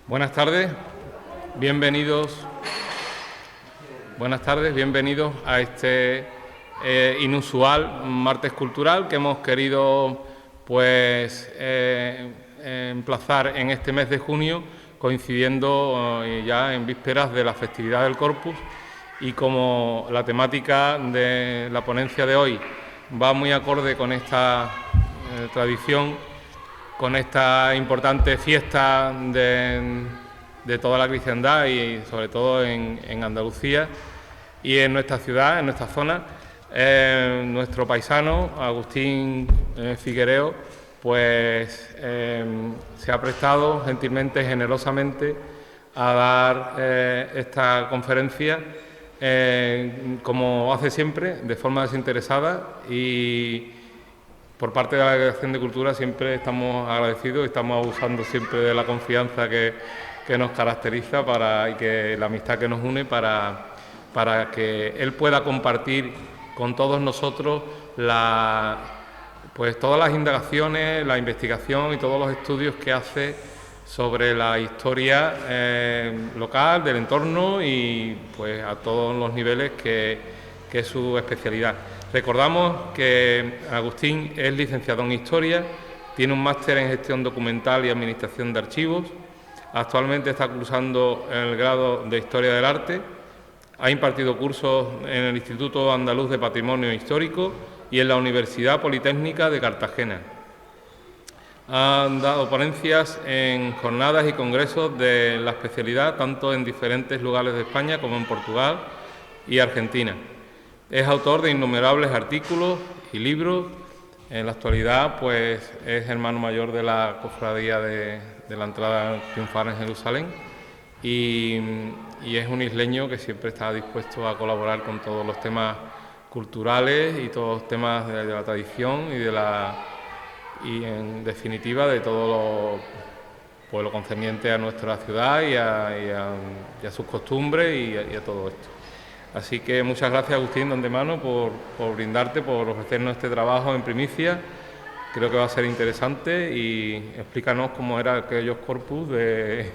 Buenas tardes, bienvenidos a este inusual martes cultural que hemos querido emplazar en este mes de junio, coincidiendo ya en vísperas de la festividad del Corpus, y como la temática de la ponencia de hoy va muy acorde con esta tradición, con esta importante fiesta de toda la cristiandad y sobre todo en Andalucía y en nuestra ciudad, en nuestra zona, nuestro paisano Agustín Figuereo se ha prestado gentilmente, generosamente a dar esta conferencia como hace siempre, de forma desinteresada, y por parte de la Delegación de Cultura siempre estamos agradecidos y estamos abusando siempre de la confianza que nos caracteriza y que la amistad que nos une para que él pueda compartir con todos nosotros todas las indagaciones, la investigación y todos los estudios que hace sobre la historia local, del entorno y a todos los niveles que es su especialidad. Recordamos que Agustín es licenciado en Historia, tiene un máster en Gestión Documental y Administración de Archivos, actualmente está cursando el grado de Historia del Arte, ha impartido cursos en el Instituto Andaluz de Patrimonio Histórico y en la Universidad Politécnica de Cartagena. Han dado ponencias en jornadas y congresos de la especialidad, tanto en diferentes lugares de España como en Portugal y Argentina. Es autor de innumerables artículos y libros. En la actualidad es hermano mayor de la Cofradía de la Entrada Triunfal en Jerusalén y es un isleño que siempre está dispuesto a colaborar con todos los temas culturales y todos los temas de la tradición y en definitiva de todo lo concerniente a nuestra ciudad y a sus costumbres y a todo esto. Así que muchas gracias, Agustín, de antemano por brindarte, por ofrecernos este trabajo en primicia. Creo que va a ser interesante y explícanos cómo eran aquellos corpus de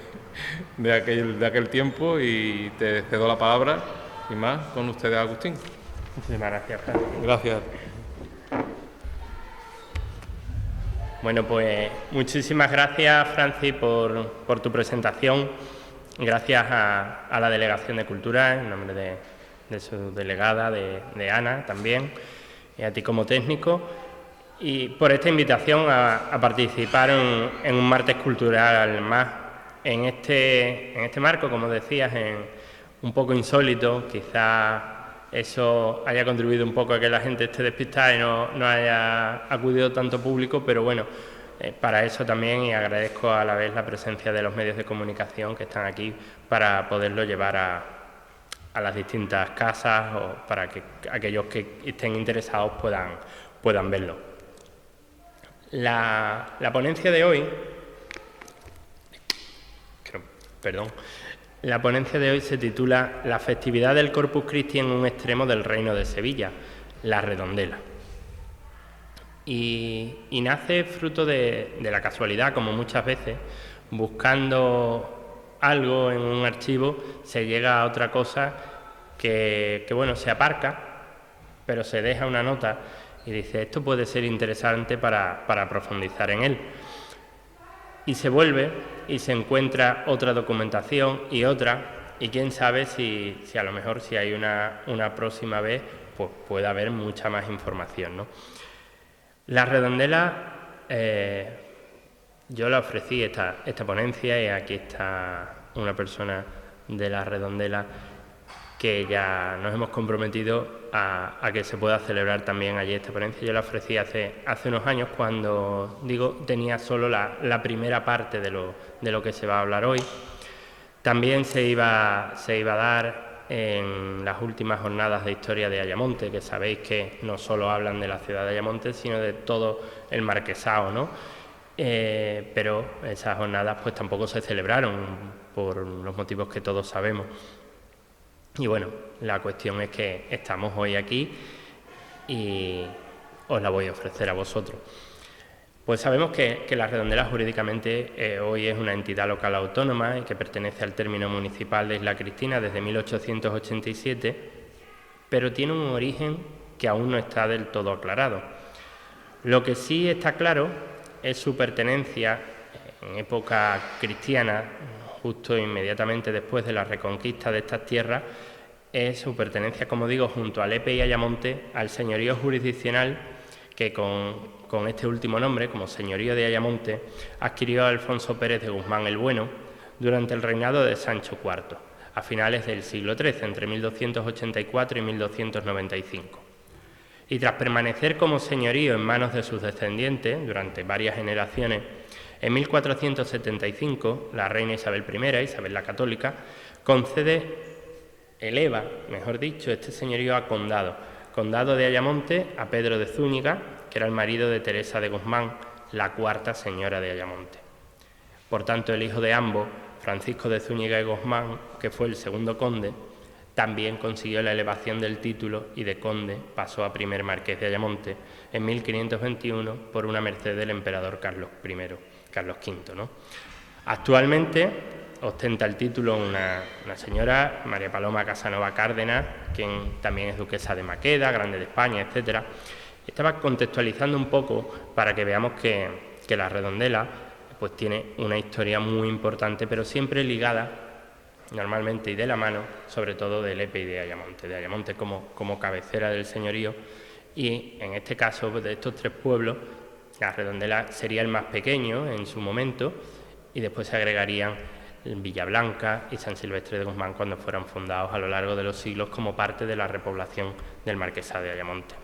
aquel tiempo y te cedo la palabra. Y más, con ustedes, Agustín. Muchísimas gracias, Francis. Gracias. Bueno, pues muchísimas gracias, Francis, por tu presentación. Gracias a la Delegación de Cultura, en nombre de su delegada, de Ana también, y a ti como técnico, y por esta invitación a participar en un martes cultural más. En este marco, como decías, un poco insólito, quizás eso haya contribuido un poco a que la gente esté despistada y no haya acudido tanto público, pero bueno, para eso también, y agradezco a la vez la presencia de los medios de comunicación que están aquí para poderlo llevar a las distintas casas o para que aquellos que estén interesados puedan verlo. La ponencia de hoy, la ponencia de hoy se titula La festividad del Corpus Christi en un extremo del Reino de Sevilla, la Redondela. Y nace fruto de la casualidad, como muchas veces, buscando algo en un archivo, se llega a otra cosa que se aparca, pero se deja una nota y dice, esto puede ser interesante para profundizar en él. Y se vuelve y se encuentra otra documentación y otra, y quién sabe si a lo mejor si hay una próxima vez, pues puede haber mucha más información, ¿no? La Redondela, yo la ofrecí esta ponencia y aquí está una persona de la Redondela que ya nos hemos comprometido a que se pueda celebrar también allí esta ponencia. Yo la ofrecí hace unos años cuando, tenía solo la primera parte de lo que se va a hablar hoy. También se iba a dar en las últimas jornadas de historia de Ayamonte, que sabéis que no solo hablan de la ciudad de Ayamonte, sino de todo el marquesado, ¿no? Pero esas jornadas pues tampoco se celebraron por los motivos que todos sabemos. Y bueno, la cuestión es que estamos hoy aquí y os la voy a ofrecer a vosotros. Pues sabemos que La Redondela jurídicamente hoy es una entidad local autónoma y que pertenece al término municipal de Isla Cristina desde 1887, pero tiene un origen que aún no está del todo aclarado. Lo que sí está claro es su pertenencia en época cristiana, justo inmediatamente después de la reconquista de estas tierras, es su pertenencia, como digo, junto a Lepe y Ayamonte, al señorío jurisdiccional que con este último nombre, como señorío de Ayamonte, adquirió Alfonso Pérez de Guzmán el Bueno durante el reinado de Sancho IV, a finales del siglo XIII, entre 1284 y 1295. Y tras permanecer como señorío en manos de sus descendientes durante varias generaciones, en 1475 la reina Isabel I, Isabel la Católica, eleva, mejor dicho, este señorío a condado de Ayamonte, a Pedro de Zúñiga, que era el marido de Teresa de Guzmán, la cuarta señora de Ayamonte. Por tanto, el hijo de ambos, Francisco de Zúñiga y Guzmán, que fue el segundo conde, también consiguió la elevación del título y de conde pasó a primer marqués de Ayamonte en 1521 por una merced del emperador Carlos V, ¿no? Actualmente ostenta el título una señora, María Paloma Casanova Cárdenas, quien también es duquesa de Maqueda, Grande de España, etc. Estaba contextualizando un poco para que veamos que La Redondela pues tiene una historia muy importante, pero siempre ligada normalmente y de la mano, sobre todo de Lepe y de Ayamonte como cabecera del señorío, y en este caso de estos tres pueblos, La Redondela sería el más pequeño en su momento, y después se agregarían Villablanca y San Silvestre de Guzmán cuando fueran fundados a lo largo de los siglos como parte de la repoblación del Marquesado de Ayamonte.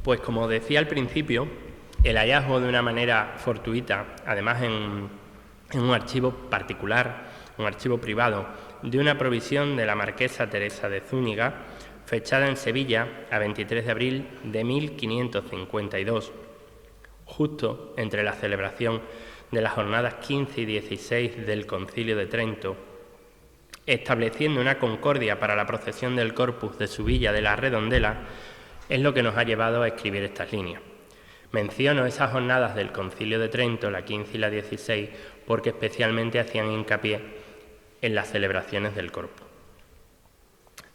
Pues como decía al principio, el hallazgo de una manera fortuita, además en un archivo particular, un archivo privado, de una provisión de la marquesa Teresa de Zúñiga, fechada en Sevilla a 23 de abril de 1552, justo entre la celebración de las jornadas 15 y 16 del Concilio de Trento, estableciendo una concordia para la procesión del Corpus de su villa de La Redondela, es lo que nos ha llevado a escribir estas líneas. Menciono esas jornadas del Concilio de Trento, la 15 y la 16, porque especialmente hacían hincapié en las celebraciones del Corpus.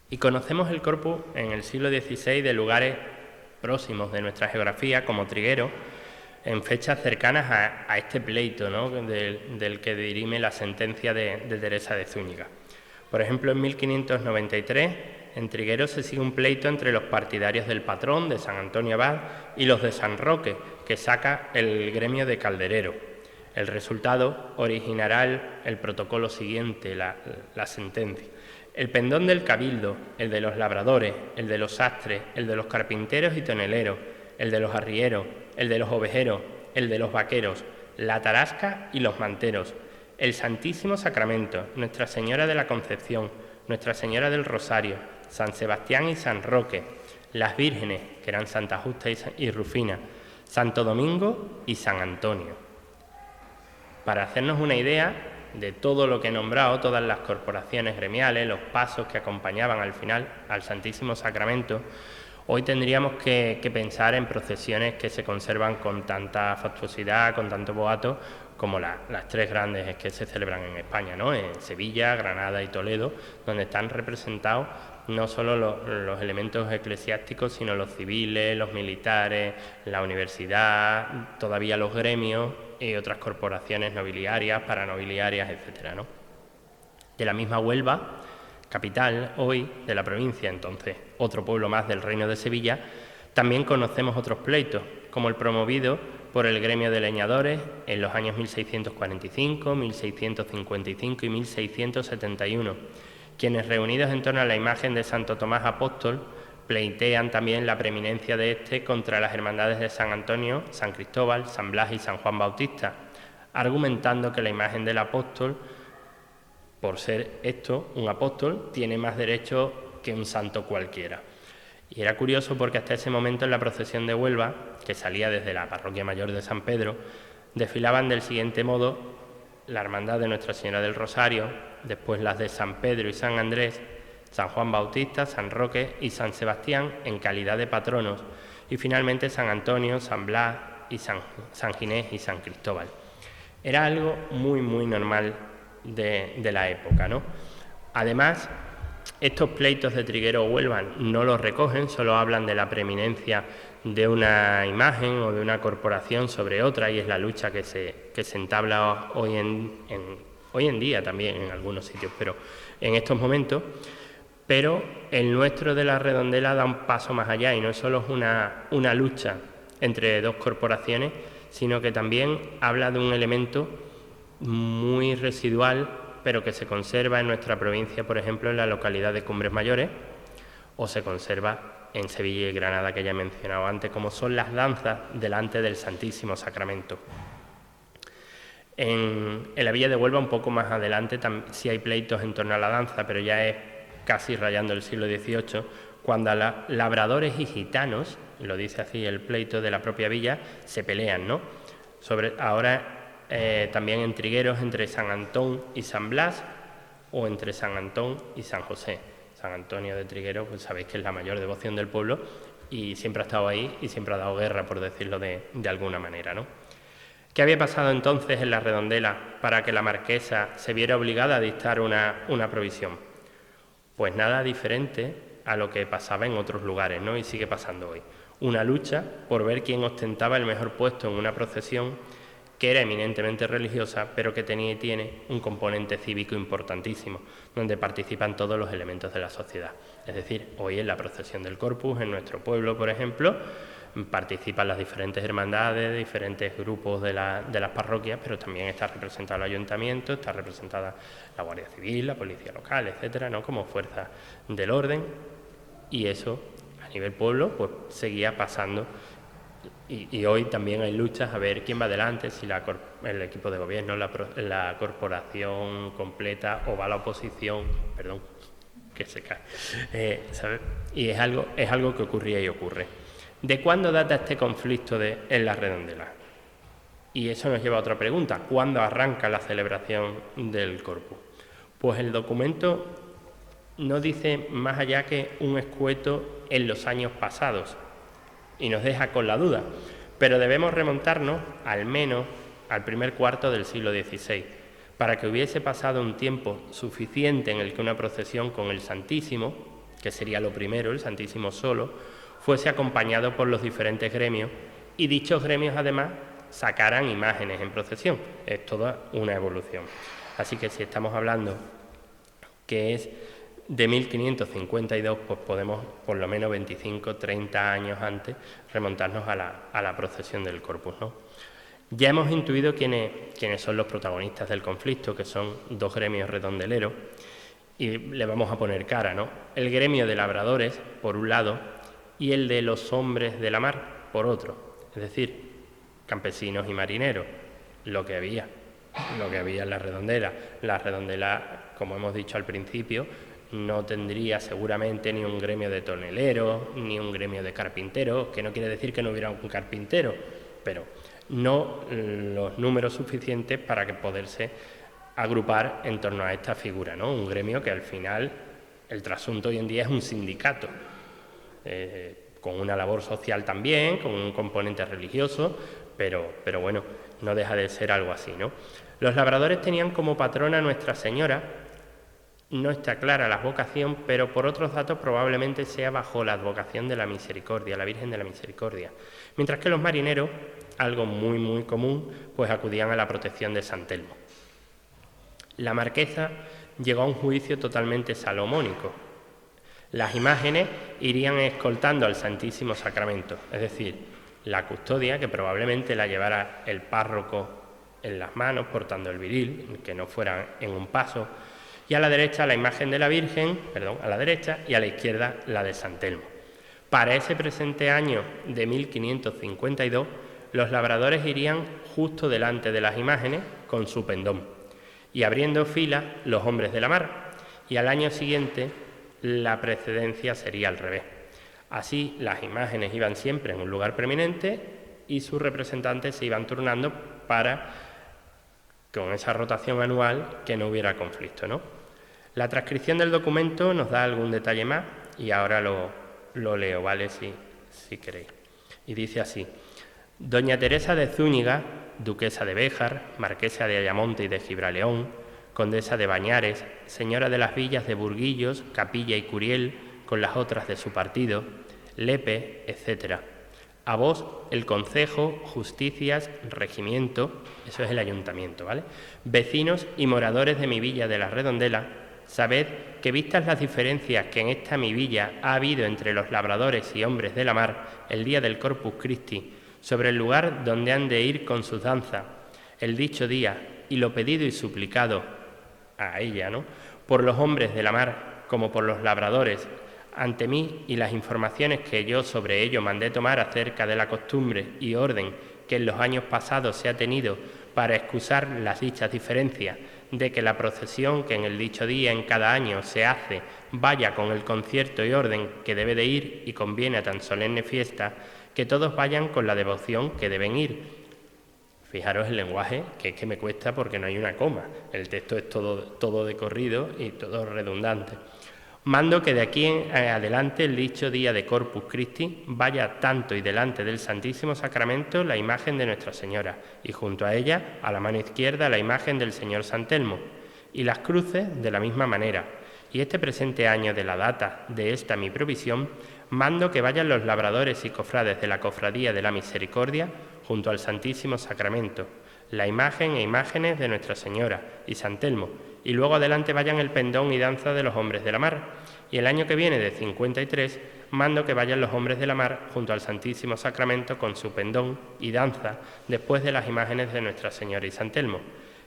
Y conocemos el Corpus en el siglo XVI de lugares próximos de nuestra geografía, como Trigueros, en fechas cercanas a este pleito, ¿no?, del que dirime la sentencia de Teresa de Zúñiga. Por ejemplo, en 1593, en Trigueros se sigue un pleito entre los partidarios del patrón, de San Antonio Abad, y los de San Roque, que saca el gremio de Calderero. El resultado originará el protocolo siguiente, la sentencia. El pendón del cabildo, el de los labradores, el de los sastres, el de los carpinteros y toneleros, el de los arrieros, el de los ovejeros, el de los vaqueros, la tarasca y los manteros, el Santísimo Sacramento, Nuestra Señora de la Concepción, Nuestra Señora del Rosario, San Sebastián y San Roque, las vírgenes, que eran Santa Justa y Rufina, Santo Domingo y San Antonio. Para hacernos una idea de todo lo que he nombrado, todas las corporaciones gremiales, los pasos que acompañaban al final al Santísimo Sacramento, hoy tendríamos que pensar en procesiones que se conservan con tanta fastuosidad, con tanto boato, como las tres grandes que se celebran en España, ¿no?, en Sevilla, Granada y Toledo, donde están representados no solo los elementos eclesiásticos, sino los civiles, los militares, la universidad, todavía los gremios y otras corporaciones nobiliarias, paranobiliarias, etcétera, ¿no? De la misma Huelva, capital hoy de la provincia, entonces otro pueblo más del Reino de Sevilla, también conocemos otros pleitos, como el promovido por el gremio de leñadores en los años 1645, 1655 y 1671, quienes, reunidos en torno a la imagen de Santo Tomás Apóstol, pleitean también la preeminencia de este contra las hermandades de San Antonio, San Cristóbal, San Blas y San Juan Bautista, argumentando que la imagen del apóstol, por ser esto un apóstol, tiene más derecho que un santo cualquiera. Y era curioso porque hasta ese momento en la procesión de Huelva, que salía desde la parroquia mayor de San Pedro, desfilaban del siguiente modo la hermandad de Nuestra Señora del Rosario, después las de San Pedro y San Andrés, San Juan Bautista, San Roque y San Sebastián en calidad de patronos, y finalmente San Antonio, San Blas y San Ginés y San Cristóbal. Era algo muy, muy normal de la época, ¿no? Además, estos pleitos de Trigueros o Huelva no los recogen, solo hablan de la preeminencia de una imagen o de una corporación sobre otra, y es la lucha que se entabla hoy en día también en algunos sitios, pero en estos momentos. Pero el nuestro de la Redondela da un paso más allá, y no solo es una lucha entre dos corporaciones, sino que también habla de un elemento muy residual, pero que se conserva en nuestra provincia, por ejemplo, en la localidad de Cumbres Mayores, o se conserva en Sevilla y Granada, que ya he mencionado antes, como son las danzas delante del Santísimo Sacramento. En la Villa de Huelva, un poco más adelante, sí hay pleitos en torno a la danza, pero ya es casi rayando el siglo XVIII, cuando labradores y gitanos, lo dice así el pleito de la propia villa, se pelean, ¿no? También en Trigueros, entre San Antón y San Blas, o entre San Antón y San José. San Antonio de Trigueros, pues sabéis que es la mayor devoción del pueblo, y siempre ha estado ahí y siempre ha dado guerra, por decirlo de alguna manera, ¿no? ¿Qué había pasado entonces en la Redondela para que la marquesa se viera obligada a dictar una provisión? Pues nada diferente a lo que pasaba en otros lugares, ¿no? Y sigue pasando hoy. Una lucha por ver quién ostentaba el mejor puesto en una procesión que era eminentemente religiosa, pero que tenía y tiene un componente cívico importantísimo, donde participan todos los elementos de la sociedad. Es decir, hoy en la procesión del Corpus, en nuestro pueblo, por ejemplo, participan las diferentes hermandades, diferentes grupos de las parroquias, pero también está representado el ayuntamiento, está representada la Guardia Civil, la Policía Local, etcétera, ¿no? Como fuerza del orden, y eso a nivel pueblo pues seguía pasando, y hoy también hay luchas a ver quién va adelante, si el equipo de gobierno, la corporación completa, o va la oposición, perdón, que se cae, ¿sabes? Y es algo que ocurría y ocurre. ¿De cuándo data este conflicto en la Redondela? Y eso nos lleva a otra pregunta: ¿cuándo arranca la celebración del Corpus? Pues el documento no dice más allá que un escueto en los años pasados, y nos deja con la duda, pero debemos remontarnos al menos al primer cuarto del siglo XVI, para que hubiese pasado un tiempo suficiente en el que una procesión con el Santísimo, que sería lo primero, el Santísimo solo, fuese acompañado por los diferentes gremios, y dichos gremios además sacaran imágenes en procesión. Es toda una evolución. Así que si estamos hablando que es de 1552, pues podemos por lo menos 25, 30 años antes remontarnos a la procesión del Corpus, ¿no? Ya hemos intuido quiénes son los protagonistas del conflicto, que son dos gremios redondeleros, y le vamos a poner cara, ¿no? El gremio de labradores, por un lado, y el de los hombres de la mar, por otro, es decir, campesinos y marineros, lo que había en la Redondela. La Redondela, como hemos dicho al principio, no tendría seguramente ni un gremio de toneleros, ni un gremio de carpinteros, que no quiere decir que no hubiera un carpintero, pero no los números suficientes para que poderse agrupar en torno a esta figura, ¿no? Un gremio que al final, el trasunto hoy en día es un sindicato, con una labor social también, con un componente religioso, pero bueno, no deja de ser algo así, ¿no? Los labradores tenían como patrona a Nuestra Señora. No está clara la advocación, pero por otros datos probablemente sea bajo la advocación de la Misericordia, la Virgen de la Misericordia. Mientras que los marineros, algo muy muy común, pues acudían a la protección de San Telmo. La marquesa llegó a un juicio totalmente salomónico. Las imágenes irían escoltando al Santísimo Sacramento, es decir, la custodia, que probablemente la llevara el párroco en las manos, portando el viril, que no fuera en un paso, y a la derecha la imagen de la Virgen, a la derecha, y a la izquierda la de San Telmo. Para ese presente año de 1552, los labradores irían justo delante de las imágenes con su pendón, y abriendo fila los hombres de la mar, y al año siguiente la precedencia sería al revés. Así las imágenes iban siempre en un lugar preeminente y sus representantes se iban turnando para, con esa rotación anual, que no hubiera conflicto, ¿no? La transcripción del documento nos da algún detalle más y ahora lo leo, ¿vale? Si queréis. Y dice así: Doña Teresa de Zúñiga, duquesa de Béjar, marquesa de Ayamonte y de Gibraleón, condesa de Bañares, señora de las villas de Burguillos, Capilla y Curiel, con las otras de su partido, Lepe, etc. A vos, el concejo, justicias, regimiento, eso es el ayuntamiento, ¿vale? Vecinos y moradores de mi villa de la Redondela, sabed que vistas las diferencias que en esta mi villa ha habido entre los labradores y hombres de la mar el día del Corpus Christi, sobre el lugar donde han de ir con sus danzas, el dicho día, y lo pedido y suplicado a ella, ¿no?, por los hombres de la mar como por los labradores, ante mí, y las informaciones que yo sobre ello mandé tomar acerca de la costumbre y orden que en los años pasados se ha tenido para excusar las dichas diferencias, de que la procesión que en el dicho día en cada año se hace vaya con el concierto y orden que debe de ir y conviene a tan solemne fiesta, que todos vayan con la devoción que deben ir. Fijaros el lenguaje, que es que me cuesta porque no hay una coma, el texto es todo de corrido y todo redundante. Mando que de aquí en adelante el dicho día de Corpus Christi vaya tanto y delante del Santísimo Sacramento la imagen de Nuestra Señora y junto a ella, a la mano izquierda, la imagen del Señor San Telmo, y las cruces de la misma manera. Y este presente año de la data de esta mi provisión, mando que vayan los labradores y cofrades de la Cofradía de la Misericordia junto al Santísimo Sacramento, la imagen e imágenes de Nuestra Señora y San Telmo, y luego adelante vayan el pendón y danza de los hombres de la mar. Y el año que viene, de 53, mando que vayan los hombres de la mar junto al Santísimo Sacramento con su pendón y danza, después de las imágenes de Nuestra Señora y San Telmo,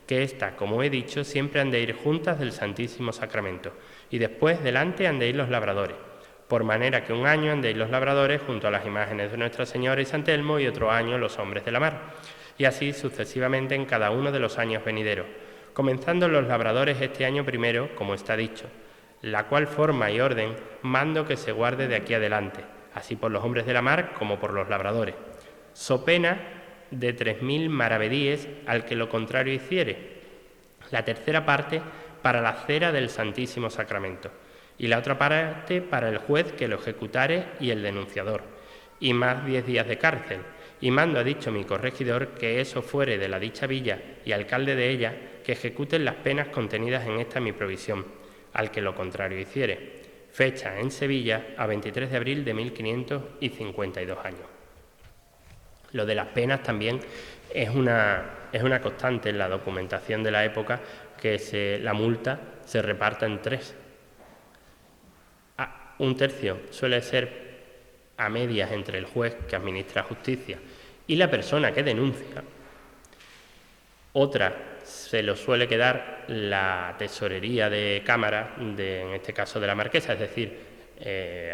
que ésta, como he dicho, siempre han de ir juntas del Santísimo Sacramento, y después delante han de ir los labradores, por manera que un año han de ir los labradores junto a las imágenes de Nuestra Señora y San Telmo, y otro año los hombres de la mar, y así sucesivamente en cada uno de los años venideros, comenzando los labradores este año primero, como está dicho, la cual forma y orden mando que se guarde de aquí adelante, así por los hombres de la mar como por los labradores, so pena de 3000 maravedíes al que lo contrario hiciere, la tercera parte para la cera del Santísimo Sacramento, y la otra parte para el juez que lo ejecutare y el denunciador, y más 10 días de cárcel. Y mando ha dicho mi corregidor que eso fuere de la dicha villa y alcalde de ella, que ejecuten las penas contenidas en esta mi provisión, al que lo contrario hiciere. Fecha en Sevilla a 23 de abril de 1552 años. Lo de las penas también es una constante en la documentación de la época, que la multa se reparta en 3. Un tercio suele ser a medias entre el juez que administra justicia y la persona que denuncia. Otra se lo suele quedar la tesorería de cámara, en este caso de la marquesa, es decir,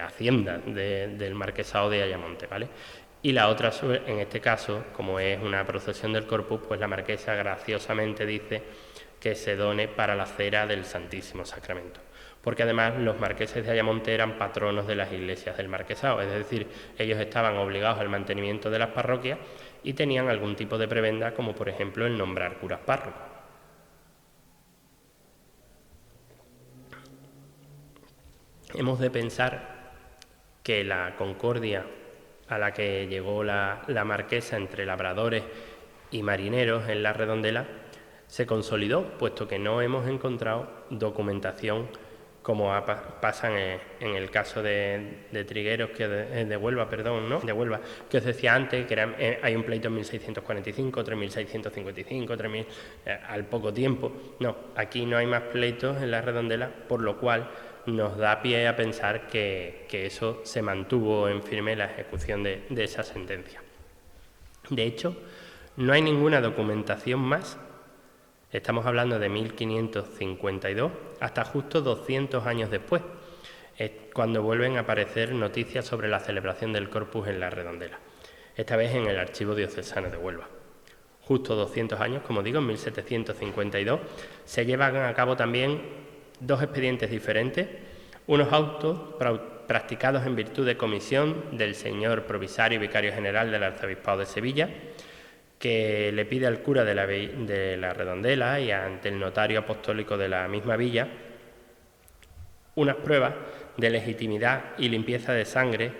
Hacienda del marquesado de Ayamonte, ¿vale? Y la otra, en este caso, como es una procesión del Corpus, pues la marquesa graciosamente dice que se done para la cera del Santísimo Sacramento, porque además los marqueses de Ayamonte eran patronos de las iglesias del marquesado, es decir, ellos estaban obligados al mantenimiento de las parroquias y tenían algún tipo de prebenda, como por ejemplo el nombrar curas párrocos. Hemos de pensar que la concordia a la que llegó la marquesa entre labradores y marineros en la Redondela se consolidó, puesto que no hemos encontrado documentación como pasa en el caso de Trigueros, de Huelva, perdón, ¿no? De Huelva, que os decía antes, que hay un pleito en 1645, otro en 1655, otro al poco tiempo. No, aquí no hay más pleitos en la Redondela, por lo cual nos da pie a pensar que eso se mantuvo en firme la ejecución de esa sentencia. De hecho, no hay ninguna documentación más. Estamos hablando de 1552, hasta justo 200 años después, cuando vuelven a aparecer noticias sobre la celebración del Corpus en la Redondela, esta vez en el Archivo Diocesano de Huelva. Justo 200 años, como digo, en 1752, se llevan a cabo también 2 expedientes diferentes, unos autos practicados en virtud de comisión del señor provisario y vicario general del Arzobispado de Sevilla, que le pide al cura de la Redondela y ante el notario apostólico de la misma villa unas pruebas de legitimidad y limpieza de sangre,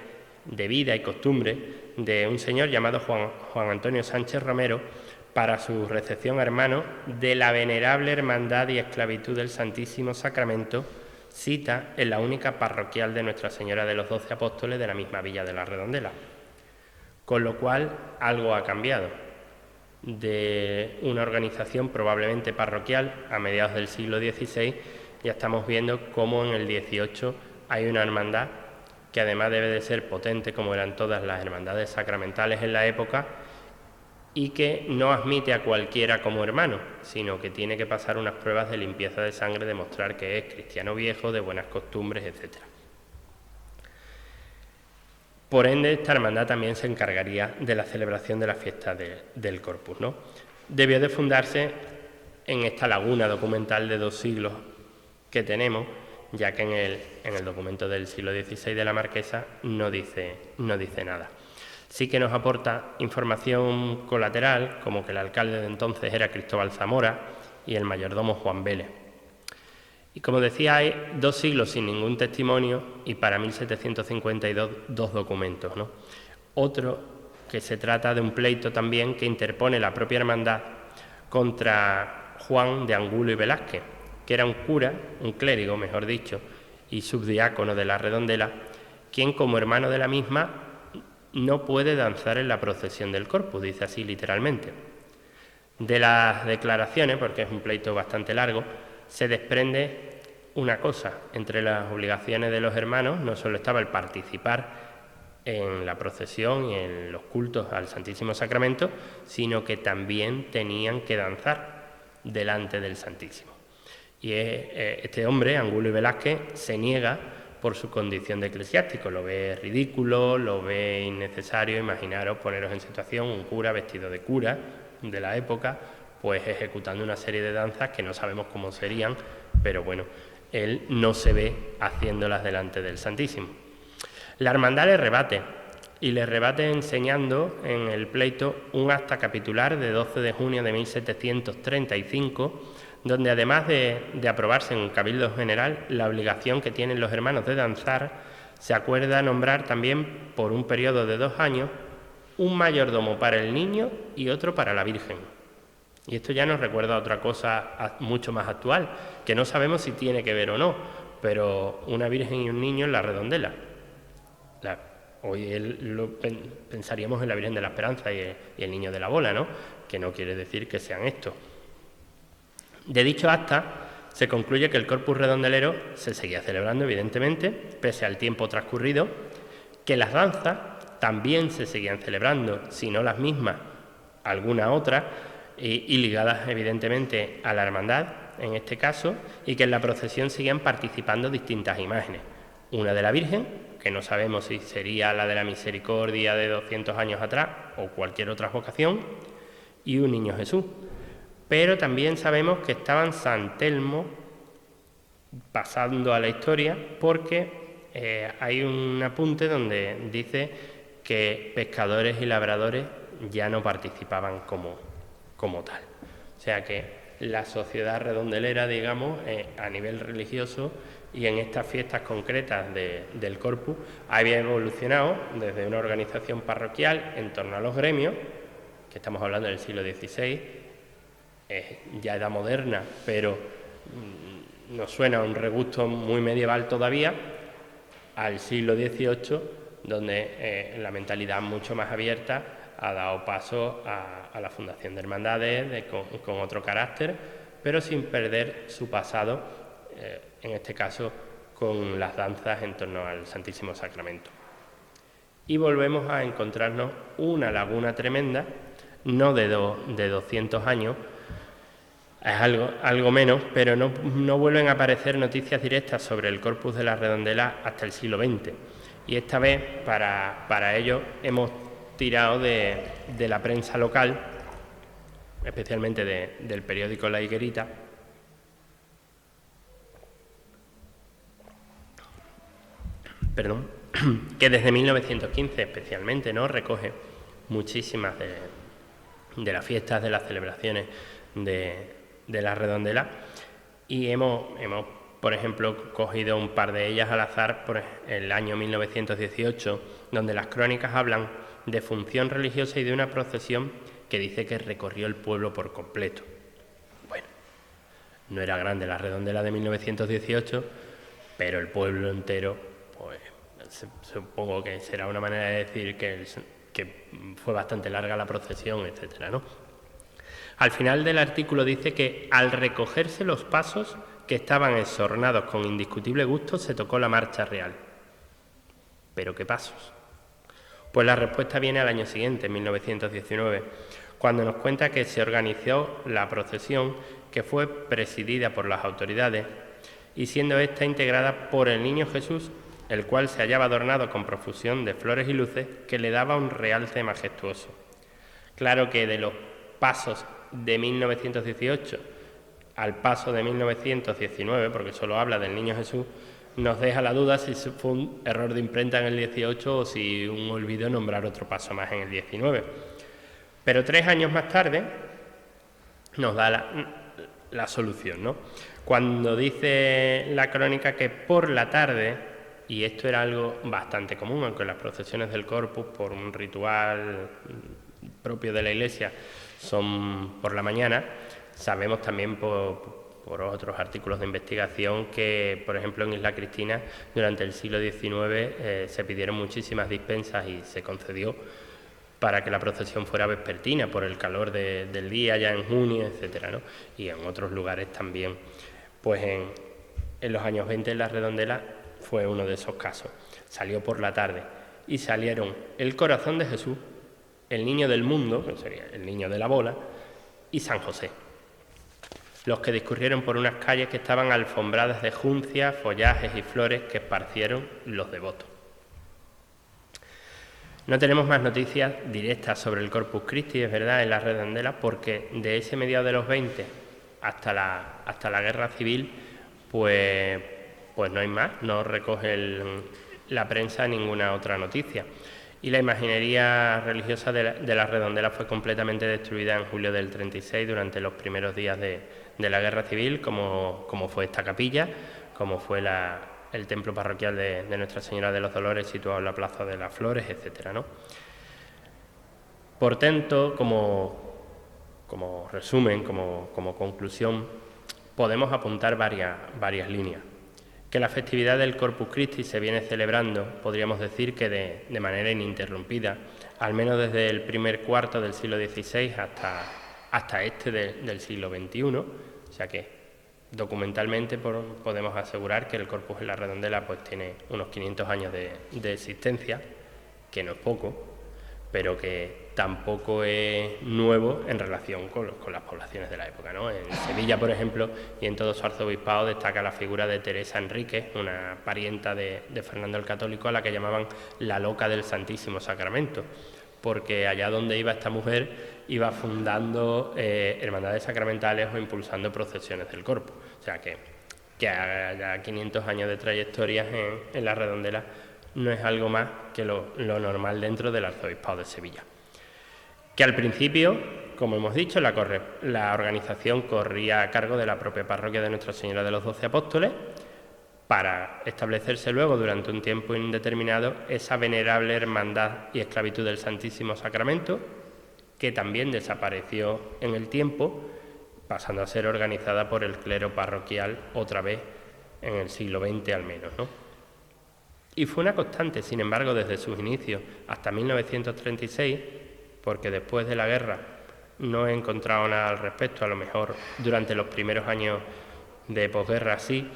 de vida y costumbre de un señor llamado Juan Antonio Sánchez Romero para su recepción a hermanos de la venerable Hermandad y Esclavitud del Santísimo Sacramento, cita en la única parroquial de Nuestra Señora de los 12 Apóstoles de la misma villa de la Redondela. Con lo cual, algo ha cambiado. De una organización probablemente parroquial a mediados del siglo XVI, ya estamos viendo cómo en el XVIII hay una hermandad que además debe de ser potente como eran todas las hermandades sacramentales en la época y que no admite a cualquiera como hermano, sino que tiene que pasar unas pruebas de limpieza de sangre, demostrar que es cristiano viejo, de buenas costumbres, etc. Por ende, esta hermandad también se encargaría de la celebración de la fiesta del Corpus, ¿no? Debió de fundarse en esta laguna documental de 2 siglos que tenemos, ya que en el documento del siglo XVI de la Marquesa no dice nada. Sí que nos aporta información colateral, como que el alcalde de entonces era Cristóbal Zamora y el mayordomo Juan Vélez. Y como decía, hay 2 siglos sin ningún testimonio y para 1752 2 documentos, ¿no? Otro que se trata de un pleito también que interpone la propia hermandad contra Juan de Angulo y Velázquez, que era un cura, un clérigo, mejor dicho, y subdiácono de la Redondela, quien como hermano de la misma no puede danzar en la procesión del Corpus, dice así literalmente. De las declaraciones, porque es un pleito bastante largo, se desprende una cosa: entre las obligaciones de los hermanos no solo estaba el participar en la procesión y en los cultos al Santísimo Sacramento, sino que también tenían que danzar delante del Santísimo. Y este hombre, Angulo y Velázquez, se niega por su condición de eclesiástico, lo ve ridículo, lo ve innecesario. Imaginaros, poneros en situación, un cura vestido de cura de la época, pues ejecutando una serie de danzas que no sabemos cómo serían, pero bueno, él no se ve haciéndolas delante del Santísimo. La hermandad le rebate, y le rebate enseñando en el pleito un acta capitular de 12 de junio de 1735, donde además de aprobarse en un cabildo general la obligación que tienen los hermanos de danzar, se acuerda nombrar también por un periodo de 2 años un mayordomo para el niño y otro para la Virgen. Y esto ya nos recuerda a otra cosa mucho más actual, que no sabemos si tiene que ver o no, pero una Virgen y un niño en la Redondela. Hoy pensaríamos en la Virgen de la Esperanza y el niño de la bola, ¿no? Que no quiere decir que sean estos. De dicho acta se concluye que el Corpus Redondelero se seguía celebrando, evidentemente, pese al tiempo transcurrido, que las danzas también se seguían celebrando, si no las mismas, alguna otra, y ligadas evidentemente a la hermandad, en este caso, y que en la procesión seguían participando distintas imágenes. Una de la Virgen, que no sabemos si sería la de la Misericordia de 200 años atrás o cualquier otra vocación, y un niño Jesús. Pero también sabemos que estaban San Telmo pasando a la historia, porque hay un apunte donde dice que pescadores y labradores ya no participaban como tal. O sea que la sociedad redondelera, digamos, a nivel religioso y en estas fiestas concretas del Corpus, había evolucionado desde una organización parroquial en torno a los gremios, que estamos hablando del siglo XVI, ya edad moderna, pero nos suena un regusto muy medieval todavía, al siglo XVIII, donde la mentalidad mucho más abierta ha dado paso a la fundación de hermandades con otro carácter, pero sin perder su pasado, en este caso con las danzas en torno al Santísimo Sacramento. Y volvemos a encontrarnos una laguna tremenda, no de 200 años, es algo menos, pero no vuelven a aparecer noticias directas sobre el Corpus de la Redondela hasta el siglo XX. Y esta vez, para ello, hemos tirado de la prensa local, especialmente del periódico La Higuerita, que desde 1915 especialmente, ¿no?, recoge muchísimas de las fiestas, de las celebraciones de la Redondela, y hemos por ejemplo, cogido un par de ellas al azar por el año 1918, donde las crónicas hablan de función religiosa y de una procesión que dice que recorrió el pueblo por completo. Bueno, no era grande la redondela de 1918, pero el pueblo entero, pues supongo que será una manera de decir que fue bastante larga la procesión, etcétera, ¿no? Al final del artículo dice que al recogerse los pasos que estaban ensornados con indiscutible gusto, se tocó la marcha real. ¿Pero qué pasos? Pues la respuesta viene al año siguiente, en 1919, cuando nos cuenta que se organizó la procesión, que fue presidida por las autoridades y siendo esta integrada por el Niño Jesús, el cual se hallaba adornado con profusión de flores y luces que le daba un realce majestuoso. Claro que de los pasos de 1918 al paso de 1919, porque solo habla del Niño Jesús, nos deja la duda si fue un error de imprenta en el 18 o si un olvido nombrar otro paso más en el 19. Pero 3 años más tarde nos da la solución, ¿no? Cuando dice la crónica que por la tarde, y esto era algo bastante común, aunque las procesiones del Corpus, por un ritual propio de la Iglesia, son por la mañana, sabemos también por otros artículos de investigación que, por ejemplo, en Isla Cristina, durante el siglo XIX se pidieron muchísimas dispensas y se concedió para que la procesión fuera vespertina por el calor del día, ya en junio, etcétera, ¿no? Y en otros lugares también. Pues en los años 20 en la Redondela fue uno de esos casos. Salió por la tarde y salieron el Corazón de Jesús, el Niño del Mundo, que sería el Niño de la Bola, y San José, los que discurrieron por unas calles que estaban alfombradas de juncias, follajes y flores que esparcieron los devotos. No tenemos más noticias directas sobre el Corpus Christi, es verdad, en la Redondela, porque de ese mediado de los 20 hasta la Guerra Civil, pues no hay más, no recoge la prensa ninguna otra noticia. Y la imaginería religiosa de la Redondela fue completamente destruida en julio del 36 durante los primeros días de la Guerra Civil, como fue esta capilla, como fue el templo parroquial de Nuestra Señora de los Dolores situado en la Plaza de las Flores, etcétera, ¿no? Por tanto, como resumen, como conclusión, podemos apuntar varias líneas. Que la festividad del Corpus Christi se viene celebrando, podríamos decir que de manera ininterrumpida, al menos desde el primer cuarto del siglo XVI hasta del siglo XXI, o sea que documentalmente podemos asegurar que el Corpus en la Redondela pues tiene unos 500 años de existencia, que no es poco, pero que tampoco es nuevo en relación con las poblaciones de la época, ¿no? En Sevilla, por ejemplo, y en todo su arzobispado destaca la figura de Teresa Enríquez, una parienta de Fernando el Católico, a la que llamaban la loca del Santísimo Sacramento, porque allá donde iba esta mujer iba fundando hermandades sacramentales o impulsando procesiones del Corpus. O sea que haya 500 años de trayectoria en la Redondela no es algo más que lo normal dentro del arzobispado de Sevilla. Que al principio, como hemos dicho, la organización corría a cargo de la propia parroquia de Nuestra Señora de los 12 Apóstoles, para establecerse luego durante un tiempo indeterminado esa venerable hermandad y esclavitud del Santísimo Sacramento, que también desapareció en el tiempo, pasando a ser organizada por el clero parroquial otra vez en el siglo XX al menos, ¿no? Y fue una constante, sin embargo, desde sus inicios hasta 1936, porque después de la guerra no he encontrado nada al respecto, a lo mejor durante los primeros años de posguerra sí,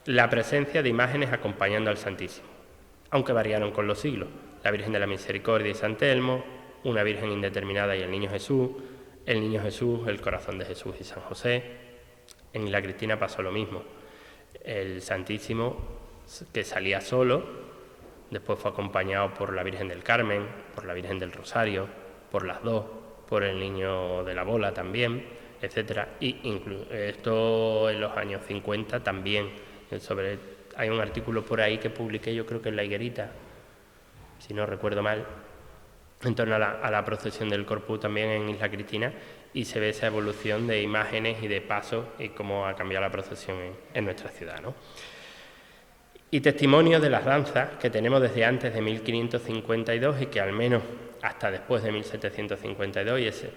la presencia de imágenes acompañando al Santísimo, aunque variaron con los siglos. La Virgen de la Misericordia y San Telmo, una Virgen indeterminada y el Niño Jesús, el Corazón de Jesús y San José. En Isla Cristina pasó lo mismo. El Santísimo, que salía solo, después fue acompañado por la Virgen del Carmen, por la Virgen del Rosario, por las dos, por el Niño de la Bola también, etcétera. Y esto en los años 50 también. Hay un artículo por ahí que publiqué, yo creo que en La Higuerita, si no recuerdo mal, en torno a la procesión del Corpus también en Isla Cristina, y se ve esa evolución de imágenes y de pasos y cómo ha cambiado la procesión en nuestra ciudad, ¿no? Y testimonios de las danzas que tenemos desde antes de 1552 y que al menos hasta después de 1752, y ese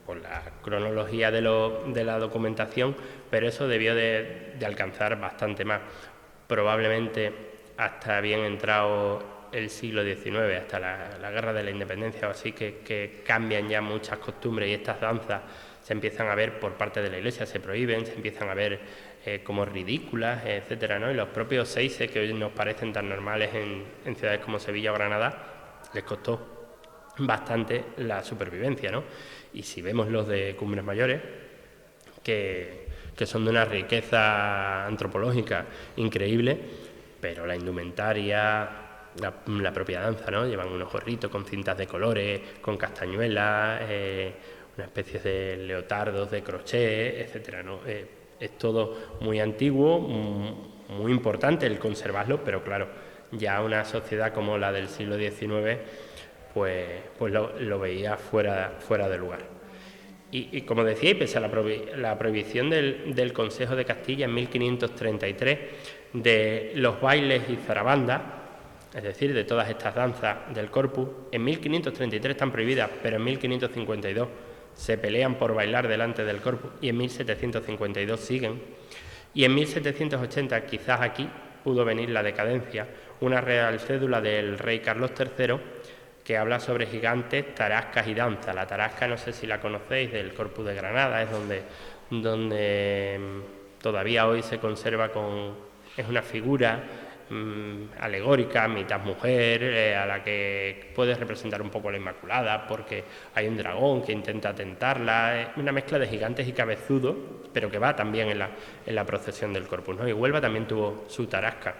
por la cronología de la documentación, pero eso debió de alcanzar bastante más, probablemente hasta bien entrado el siglo XIX, hasta la Guerra de la Independencia o así, que cambian ya muchas costumbres y estas danzas se empiezan a ver por parte de la Iglesia, se prohíben, se empiezan a ver como ridículas, etcétera, ¿no? Y los propios seises, que hoy nos parecen tan normales en ciudades como Sevilla o Granada, les costó bastante la supervivencia, ¿no? Y si vemos los de Cumbres Mayores, que son de una riqueza antropológica increíble, pero la indumentaria, la propia danza, ¿no? Llevan unos gorritos con cintas de colores, con castañuelas, una especie de leotardos de crochet, etcétera, ¿no? Es todo muy antiguo, muy importante el conservarlo, pero claro, ya una sociedad como la del siglo XIX pues lo veía fuera de lugar. Y como decía, y pese a la prohibición del Consejo de Castilla en 1533 de los bailes y zarabandas, es decir, de todas estas danzas del corpus, en 1533 están prohibidas, pero en 1552 se pelean por bailar delante del corpus y en 1752 siguen. Y en 1780, quizás aquí, pudo venir la decadencia, una real cédula del rey Carlos III que habla sobre gigantes, tarascas y danza. La tarasca, no sé si la conocéis, del Corpus de Granada, es donde todavía hoy se conserva es una figura alegórica, mitad mujer, a la que puede representar un poco la Inmaculada, porque hay un dragón que intenta tentarla, es una mezcla de gigantes y cabezudos, pero que va también en la procesión del Corpus, ¿no? Y Huelva también tuvo su tarasca.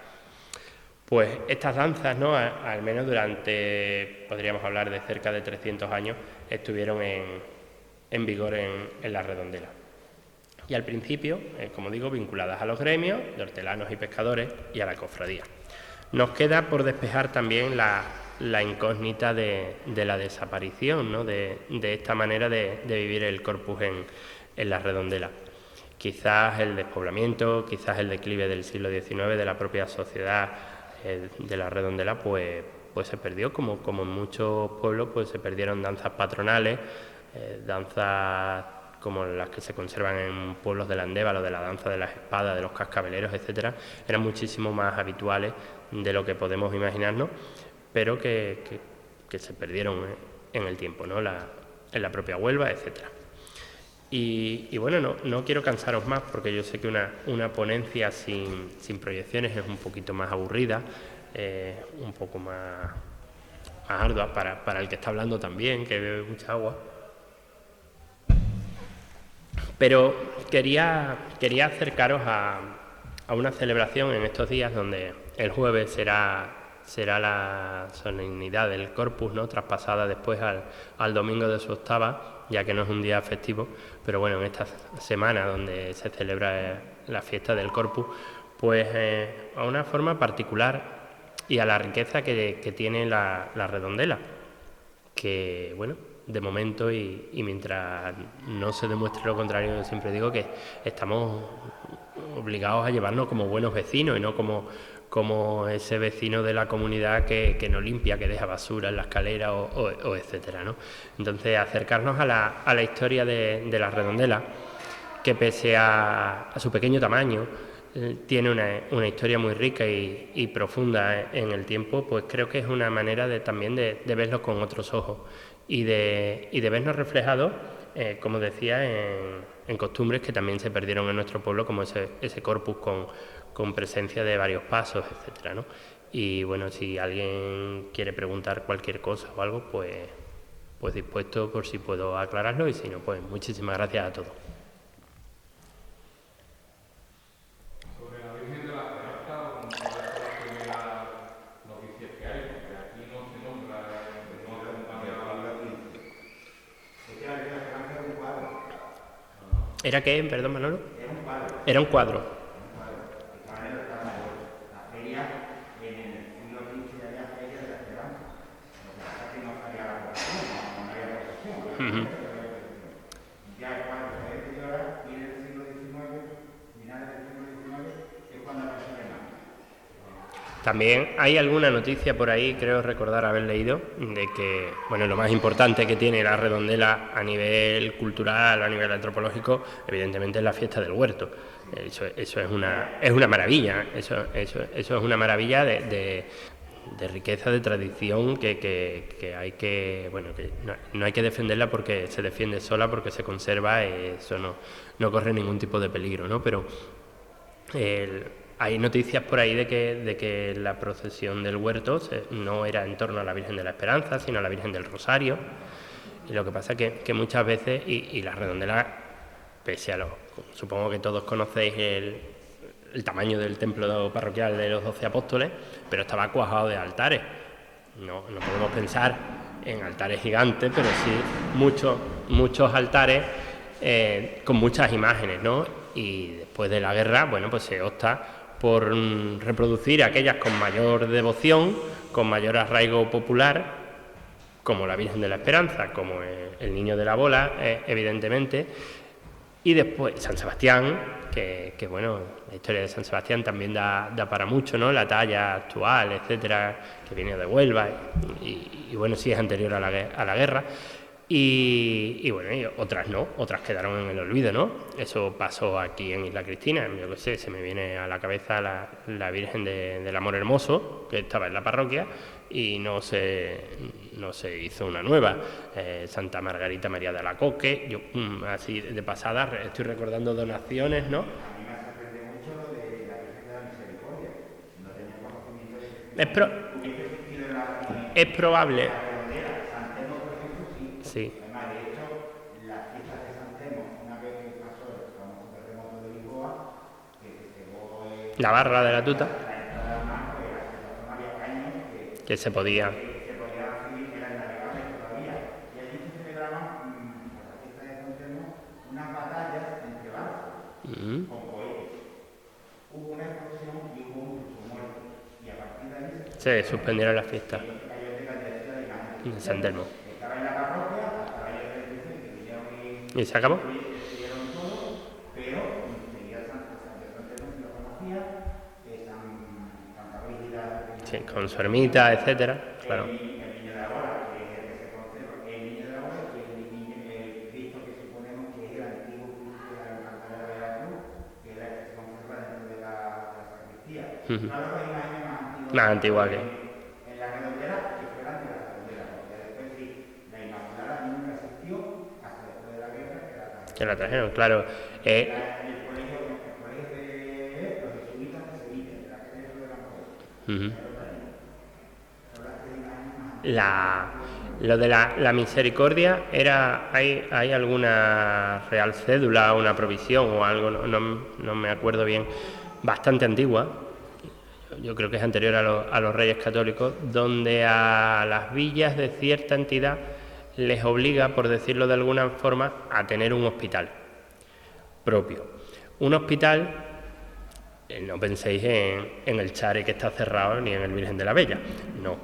Pues estas danzas, ¿no?, al menos durante, podríamos hablar de cerca de 300 años, estuvieron en vigor en la Redondela. Y al principio, como digo, vinculadas a los gremios de hortelanos y pescadores y a la cofradía. Nos queda por despejar también la incógnita de la desaparición, ¿no?, de esta manera de vivir el Corpus en la Redondela. Quizás el despoblamiento, quizás el declive del siglo XIX de la propia sociedad de la Redondela, pues se perdió, como en muchos pueblos, pues se perdieron danzas patronales, danzas como las que se conservan en pueblos del Andévalo, de la danza de las espadas, de los cascabeleros, etcétera, eran muchísimo más habituales de lo que podemos imaginarnos, pero que se perdieron en el tiempo, ¿no?, en la propia Huelva, etcétera. Y bueno, no quiero cansaros más, porque yo sé que una ponencia sin proyecciones es un poquito más aburrida, un poco más ardua para el que está hablando también, que bebe mucha agua. Pero quería acercaros a una celebración en estos días, donde el jueves será la solemnidad del Corpus, ¿no?, traspasada después al domingo de su octava, ya que no es un día festivo, pero bueno, en esta semana donde se celebra la fiesta del Corpus, pues a una forma particular y a la riqueza que tiene la Redondela, que bueno, de momento y mientras no se demuestre lo contrario, yo siempre digo que estamos obligados a llevarnos como buenos vecinos y no como ese vecino de la comunidad que no limpia, que deja basura en la escalera o etcétera, ¿no? Entonces, acercarnos a la historia de la Redondela, que pese a su pequeño tamaño, tiene una historia muy rica y profunda en el tiempo, pues creo que es una manera también de verlos con otros ojos y de vernos reflejados, como decía, en costumbres que también se perdieron en nuestro pueblo, como ese corpus con presencia de varios pasos, etcétera, ¿no? Y bueno, si alguien quiere preguntar cualquier cosa o algo, pues dispuesto por si puedo aclararlo, y si no, pues muchísimas gracias a todos. Sobre la Virgen de la Esperanza, ¿cuáles son las primeras noticias que hay? Porque aquí no se nombra, no se acompaña a la Virgen. Es que la Virgen de la Esperanza era un cuadro. ¿Era qué, perdón, Manolo? Era un cuadro. Era un cuadro. También hay alguna noticia por ahí, creo recordar haber leído, de que, bueno, lo más importante que tiene la Redondela a nivel cultural, a nivel antropológico, evidentemente es la fiesta del huerto. Eso es una maravilla, eso es una maravilla de riqueza, de tradición que hay que, bueno, que no hay que defenderla porque se defiende sola, porque se conserva, eso no corre ningún tipo de peligro, ¿no? Pero hay noticias por ahí de que la procesión del huerto no era en torno a la Virgen de la Esperanza, sino a la Virgen del Rosario. Y lo que pasa es que muchas veces, y la Redondela, pese a supongo que todos conocéis el tamaño del templo parroquial de los 12 apóstoles, pero estaba cuajado de altares. No podemos pensar en altares gigantes, pero sí muchos altares con muchas imágenes, ¿no? Y después de la guerra, bueno, pues se opta por reproducir aquellas con mayor devoción, con mayor arraigo popular, como la Virgen de la Esperanza, como el Niño de la Bola, evidentemente, y después San Sebastián, que bueno, la historia de San Sebastián también da para mucho, ¿no? La talla actual, etcétera, que viene de Huelva, y bueno, sí es anterior a la guerra. Y bueno, y otras quedaron en el olvido, ¿no? Eso pasó aquí en Isla Cristina, yo qué sé, se me viene a la cabeza la Virgen del Amor Hermoso, que estaba en la parroquia, y no se hizo una nueva. Santa Margarita María de Alacoque, yo así de pasada estoy recordando donaciones, ¿no? A mí me sorprende mucho lo de la Virgen de la Misericordia. No tenía conocimiento de que hubiese existido Es probable. San Telmo, por ejemplo, sí. Sí. Además, de hecho, las fiestas de San Telmo, una vez que pasó el famoso terremoto de Lisboa, que se cegó La barra de la tuta, la entrada al mar, porque había caños que se podía. se podía subir, eran navegables todavía. Y allí se celebraban, por la fiesta de San Telmo, unas batallas entre barcos con cohetes. Hubo una explosión y hubo incluso muertos. Y a partir de ahí Se suspendieron las fiestas cayó de cayencia de imagen. en San Telmo. Estaba en la parroquia, hasta la iglesia que vinieron y ¿Y se acabó? destruyeron todo, pero seguía San Telmo, si lo conocía, Santa Brígida, Sí, con su ermita, etcétera, claro. el niño de ahora, que es el que se conserva, el niño de ahora, que es el Cristo que suponemos que es el antiguo Cristo de la Hermandad de la Cruz, que es la que se conserva dentro de la sacristía. Una de las imágenes Más antigua que. en la Redondela, que fue antes de la Redondela, porque después sí, la Inmaculada nunca existió hasta después de la guerra, Que la trajeron, claro. el colegio de los jesuitas de Sevilla, de la que de la mujer. Lo de la misericordia hay alguna real cédula, una provisión o algo, no me acuerdo bien, bastante antigua, yo creo que es anterior a los Reyes Católicos, donde a las villas de cierta entidad les obliga, por decirlo de alguna forma, a tener un hospital propio. Un hospital, no penséis en el Chare que está cerrado ni en el Virgen de la Bella, no.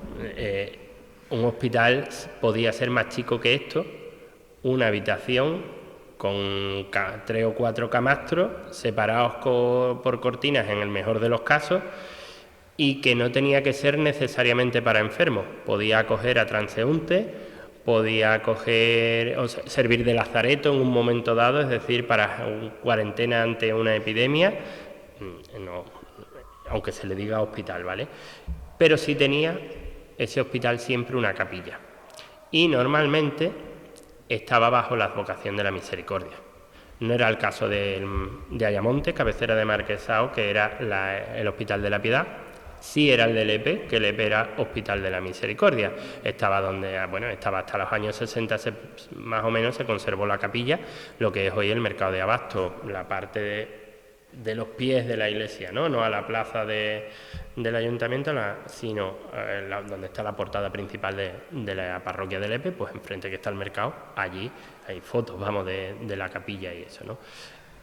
Un hospital podía ser más chico que esto, una habitación con 3 o 4 camastros separados por cortinas en el mejor de los casos, y que no tenía que ser necesariamente para enfermos, podía acoger a transeúntes, podía acoger o servir de lazareto en un momento dado, es decir, para cuarentena ante una epidemia, no, aunque se le diga hospital, ¿vale? Pero sí tenía ese hospital siempre una capilla, y normalmente estaba bajo la advocación de la Misericordia. No era el caso de Ayamonte, cabecera de Marquesao, que era el Hospital de la Piedad. Sí era el de Lepe, que Lepe era Hospital de la Misericordia. Estaba hasta los años 60 más o menos se conservó la capilla, lo que es hoy el mercado de Abasto, la parte de los pies de la iglesia, no a la plaza del ayuntamiento, sino donde está la portada principal de la parroquia de Lepe, pues enfrente que está el mercado, allí hay fotos, de la capilla y eso, ¿no?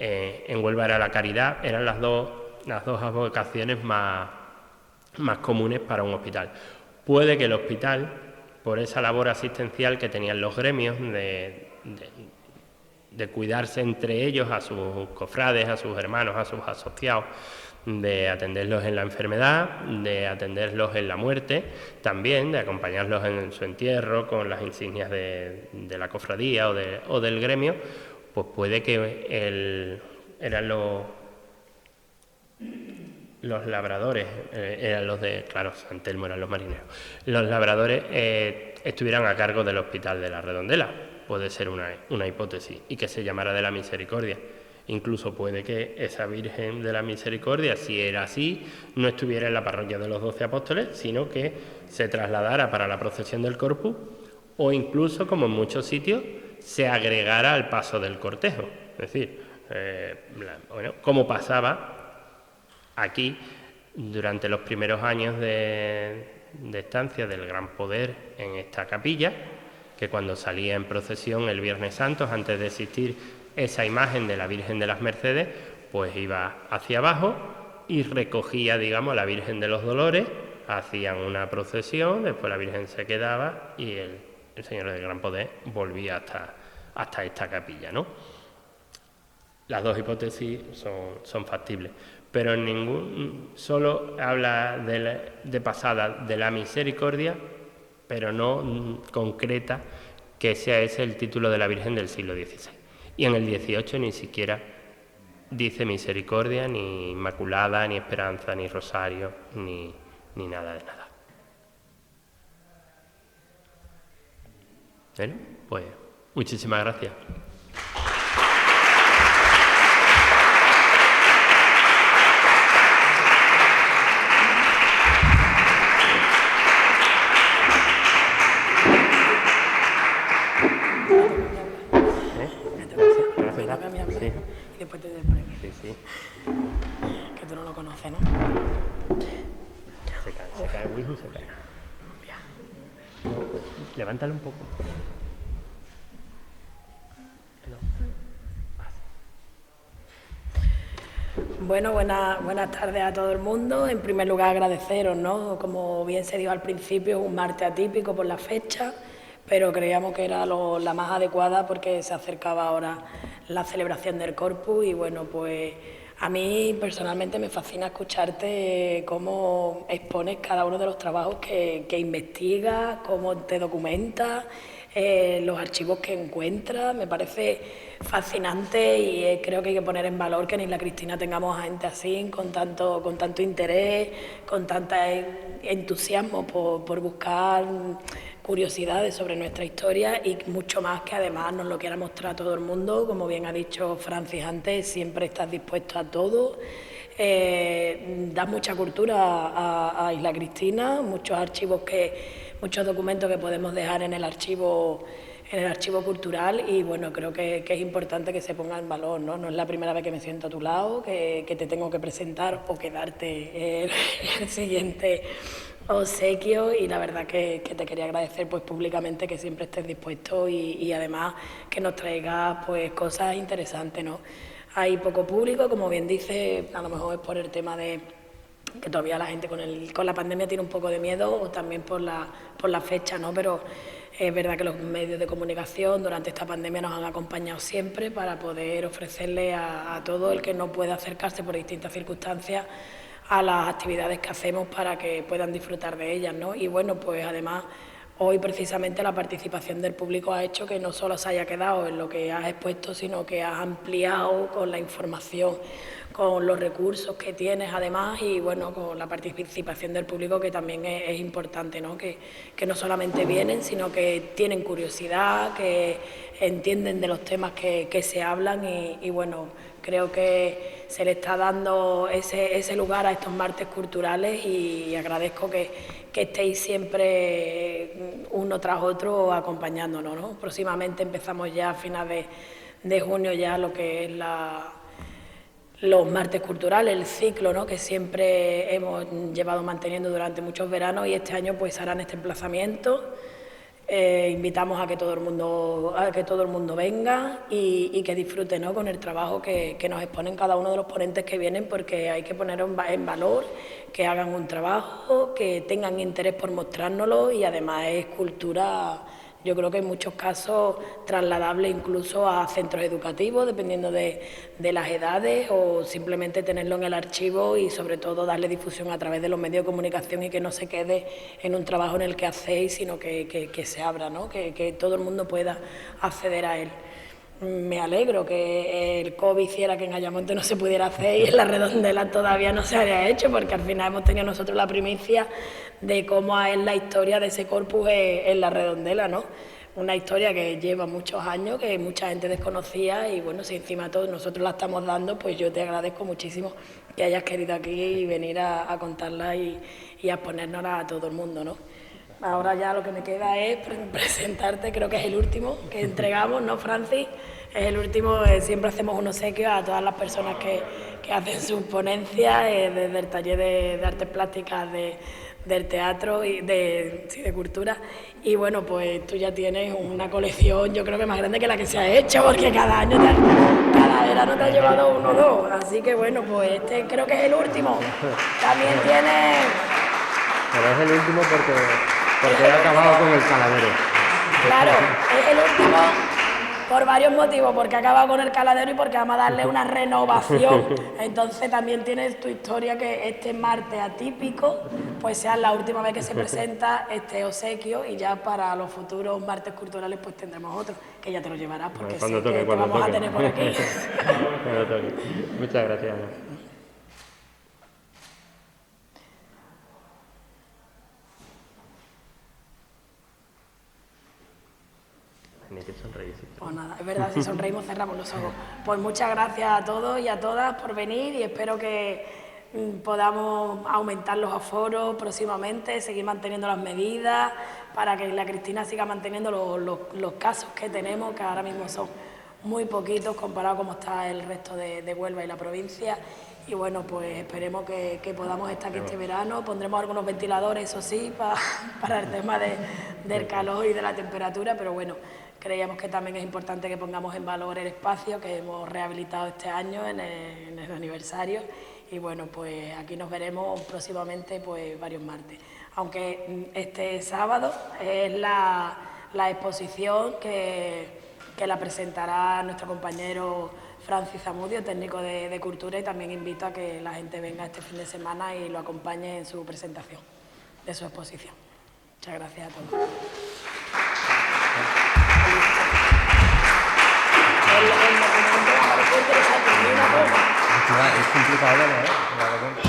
En Huelva era la Caridad, eran las dos advocaciones más comunes para un hospital. Puede que el hospital, por esa labor asistencial que tenían los gremios de cuidarse entre ellos, a sus cofrades, a sus hermanos, a sus asociados, de atenderlos en la enfermedad, de atenderlos en la muerte, también de acompañarlos en su entierro con las insignias de la cofradía o del gremio. Pues puede que eran los labradores, eran los de, claro, San Telmo eran los marineros, los labradores estuvieran a cargo del hospital de la Redondela, puede ser una hipótesis, y que se llamara de la Misericordia. Incluso puede que esa Virgen de la Misericordia, si era así, no estuviera en la parroquia de los 12 apóstoles, sino que se trasladara para la procesión del Corpus, o incluso, como en muchos sitios, se agregara al paso del cortejo. Es decir, como pasaba aquí durante los primeros años de estancia del Gran Poder en esta capilla, que cuando salía en procesión el Viernes Santo, antes de existir esa imagen de la Virgen de las Mercedes, pues iba hacia abajo y recogía, digamos, a la Virgen de los Dolores, hacían una procesión, después la Virgen se quedaba y el Señor del Gran Poder volvía hasta esta capilla, ¿no? Las dos hipótesis son factibles, pero solo habla de pasada de la Misericordia, pero no concreta que sea ese el título de la Virgen del siglo XVI. Y en el XVIII ni siquiera dice Misericordia, ni Inmaculada, ni Esperanza, ni Rosario, ni nada de nada. Bueno, pues muchísimas gracias. Sí. Y después te doy el premio. Sí. Que tú no lo conoces, ¿no? Se cae Wishu, se cae. Levántalo un poco. Bueno, buenas tardes a todo el mundo. En primer lugar, agradeceros, ¿no? Como bien se dijo al principio, un martes atípico por la fecha, pero creíamos que era la más adecuada porque se acercaba ahora la celebración del Corpus y bueno, pues a mí personalmente me fascina escucharte cómo expones cada uno de los trabajos que investigas, cómo te documentas, los archivos que encuentras. Me parece fascinante y creo que hay que poner en valor que en Isla Cristina tengamos a gente así, con tanto interés, con tanto entusiasmo por buscar curiosidades sobre nuestra historia y mucho más que además nos lo quiera mostrar a todo el mundo. Como bien ha dicho Francis antes, siempre estás dispuesto a todo. Das mucha cultura a Isla Cristina, muchos documentos que podemos dejar en el archivo cultural y bueno, creo que es importante que se ponga en valor, ¿no? No es la primera vez que me siento a tu lado, que te tengo que presentar o que darte el siguiente obsequio y la verdad que te quería agradecer pues públicamente que siempre estés dispuesto y además que nos traigas pues cosas interesantes, ¿no? Hay poco público, como bien dice, a lo mejor es por el tema de que todavía la gente con la pandemia tiene un poco de miedo o también por la fecha, ¿no? Pero es verdad que los medios de comunicación durante esta pandemia nos han acompañado siempre para poder ofrecerle a todo el que no puede acercarse por distintas circunstancias a las actividades que hacemos para que puedan disfrutar de ellas, ¿no? Y bueno, pues además hoy precisamente la participación del público ha hecho que no solo se haya quedado en lo que has expuesto, sino que has ampliado con la información, con los recursos que tienes además y bueno, con la participación del público que también es importante, ¿no? Que no solamente vienen, sino que tienen curiosidad, que entienden de los temas que se hablan y bueno, creo que se le está dando ese lugar a estos martes culturales y agradezco que estéis siempre uno tras otro acompañándonos, ¿no? Próximamente empezamos ya a finales de junio ya lo que es los martes culturales, el ciclo, ¿no? Que siempre hemos llevado manteniendo durante muchos veranos y este año pues harán este emplazamiento. Invitamos a que todo el mundo venga y que disfrute, ¿no? Con el trabajo que nos exponen cada uno de los ponentes que vienen porque hay que poner en valor que hagan un trabajo, que tengan interés por mostrárnoslo y además es cultura yo creo que en muchos casos trasladable incluso a centros educativos, dependiendo de las edades, o simplemente tenerlo en el archivo y sobre todo darle difusión a través de los medios de comunicación y que no se quede en un trabajo en el que hacéis, sino que se abra, ¿no? Que todo el mundo pueda acceder a él. Me alegro que el COVID hiciera que en Ayamonte no se pudiera hacer y en la Redondela todavía no se haya hecho, porque al final hemos tenido nosotros la primicia de cómo es la historia de ese corpus en la Redondela, ¿no? Una historia que lleva muchos años, que mucha gente desconocía y bueno, si encima todos nosotros la estamos dando, pues yo te agradezco muchísimo que hayas querido aquí y venir a contarla y a exponérnosla a todo el mundo, ¿no? Ahora ya lo que me queda es presentarte, creo que es el último que entregamos, ¿no, Francis? Es el último, siempre hacemos un obsequio a todas las personas que hacen sus ponencias, desde el taller de artes plásticas, del teatro y de cultura. Y bueno, pues tú ya tienes una colección, yo creo que más grande que la que se ha hecho, porque cada verano te has llevado uno o dos. Así que bueno, pues este creo que es el último. También tiene... Pero es el último porque he acabado con el caladero. Claro, es el último por varios motivos, porque ha acabado con el caladero y porque vamos a darle una renovación. Entonces también tienes tu historia, que este martes atípico pues sea la última vez que se presenta este obsequio, y ya para los futuros martes culturales pues tendremos otro, que ya te lo llevarás porque Cuando sé toque, que te vamos a tener por aquí. Cuando toque. Muchas gracias, Ana. Pues nada, es verdad, si sonreímos cerramos los ojos. Pues muchas gracias a todos y a todas por venir, y espero que podamos aumentar los aforos próximamente, seguir manteniendo las medidas para que la Cristina siga manteniendo los casos que tenemos, que ahora mismo son muy poquitos comparado con cómo está el resto de Huelva y la provincia. Y bueno, pues esperemos que podamos estar aquí este verano. Pondremos algunos ventiladores, eso sí, para el tema del calor y de la temperatura, pero bueno, creíamos que también es importante que pongamos en valor el espacio que hemos rehabilitado este año en el aniversario. Y bueno, pues aquí nos veremos próximamente, pues varios martes. Aunque este sábado es la exposición que la presentará nuestro compañero Francis Zamudio, técnico de cultura, y también invito a que la gente venga este fin de semana y lo acompañe en su presentación de su exposición. Muchas gracias a todos. El documento me parece interesante, una cosa. Es complicado, ¿no?